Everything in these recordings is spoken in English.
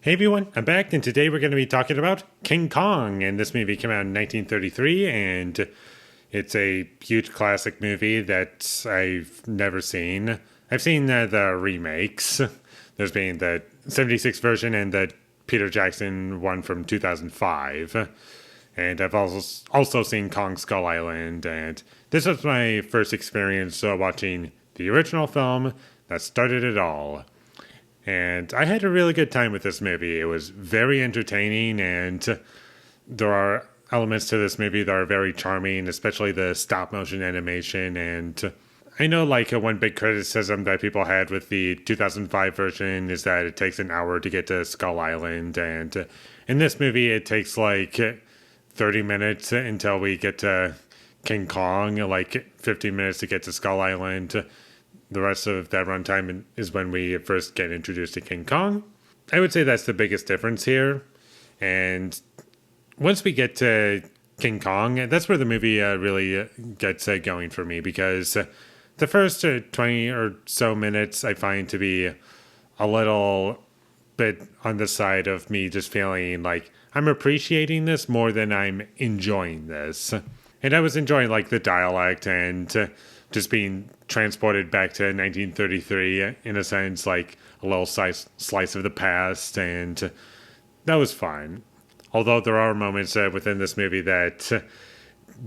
Hey everyone, I'm back, and today we're going to be talking about King Kong. And this movie came out in 1933, and it's a huge classic movie that I've never seen. I've seen the remakes. There's been the 76 version and the Peter Jackson one from 2005. And I've also seen Kong Skull Island, and this was my first experience watching the original film that started it all. And I had a really good time with this movie. It was very entertaining, and there are elements to this movie that are very charming, especially the stop motion animation. And I know, like, one big criticism that people had with the 2005 version is that it takes an hour to get to Skull Island. And in this movie, it takes like 30 minutes until we get to King Kong, like 15 minutes to get to Skull Island. The rest of that runtime is when we first get introduced to King Kong. I would say that's the biggest difference here. And once we get to King Kong, that's where the movie really gets going for me, because the first 20 or so minutes I find to be a little bit on the side of me just feeling like I'm appreciating this more than I'm enjoying this. And I was enjoying like the dialect and just being transported back to 1933 in a sense, like a little slice of the past, and that was fine. Although there are moments within this movie that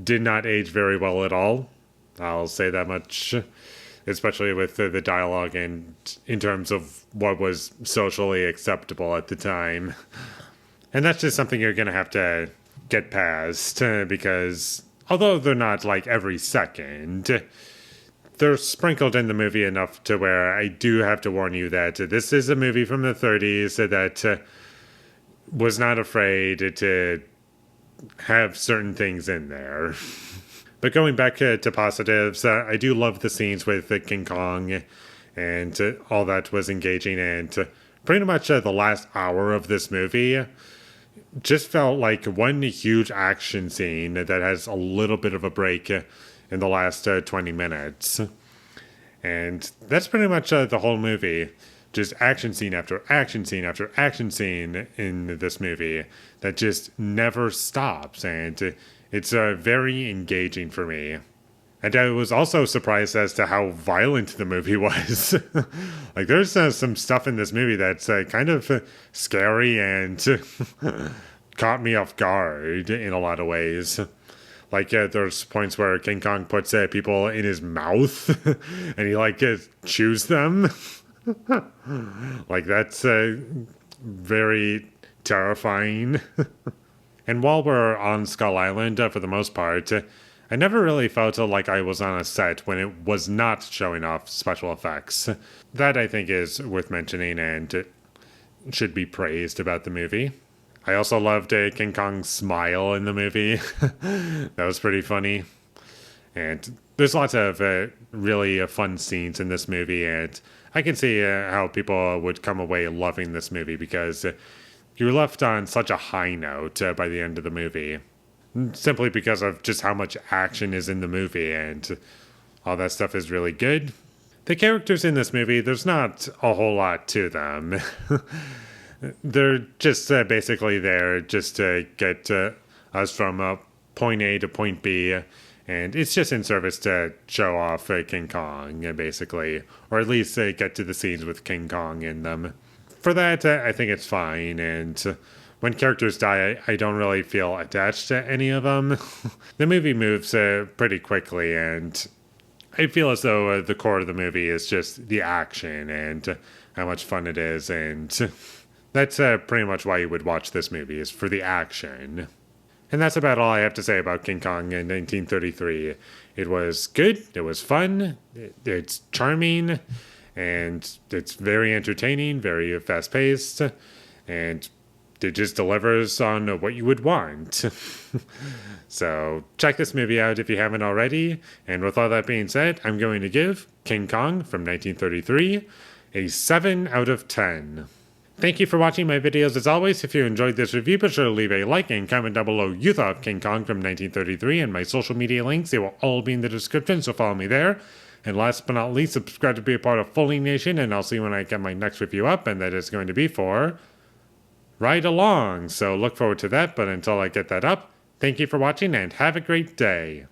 did not age very well at all. I'll say that much, especially with the dialogue and in terms of what was socially acceptable at the time. And that's just something you're going to have to get past, because although they're not like every second, they're sprinkled in the movie enough to where I do have to warn you that this is a movie from the 30s that was not afraid to have certain things in there. But going back to positives, I do love the scenes with King Kong, and all that was engaging. And pretty much the last hour of this movie just felt like one huge action scene that has a little bit of a break in the last 20 minutes. And that's pretty much the whole movie. Just action scene after action scene after action scene in this movie that just never stops. And it's very engaging for me. And I was also surprised as to how violent the movie was. Like, there's some stuff in this movie that's kind of scary and caught me off guard in a lot of ways. Like, there's points where King Kong puts people in his mouth and he, like, chews them. Like, that's very terrifying. And while we're on Skull Island, for the most part, I never really felt like I was on a set when it was not showing off special effects. That, I think, is worth mentioning and should be praised about the movie. I also loved King Kong's smile in the movie. That was pretty funny. And there's lots of really fun scenes in this movie, and I can see how people would come away loving this movie, because you're left on such a high note by the end of the movie. Simply because of just how much action is in the movie, and all that stuff is really good. The characters in this movie, there's not a whole lot to them. They're just basically there just to get us from point A to point B, and it's just in service to show off King Kong, basically, or at least get to the scenes with King Kong in them. For that, I think it's fine, and when characters die, I don't really feel attached to any of them. The movie moves pretty quickly, and I feel as though the core of the movie is just the action and how much fun it is, and that's pretty much why you would watch this movie, is for the action. And that's about all I have to say about King Kong in 1933. It was good, it was fun, it's charming, and it's very entertaining, very fast-paced, and it just delivers on what you would want. So check this movie out if you haven't already. And with all that being said, I'm going to give King Kong from 1933 a 7 out of 10. Thank you for watching my videos as always. If you enjoyed this review, be sure to leave a like and comment down below you thought of King Kong from 1933, and my social media links, they will all be in the description, so follow me there. And last but not least, subscribe to be a part of Foley Nation, and I'll see you when I get my next review up, and that is going to be for right along. So look forward to that. But until I get that up, thank you for watching and have a great day.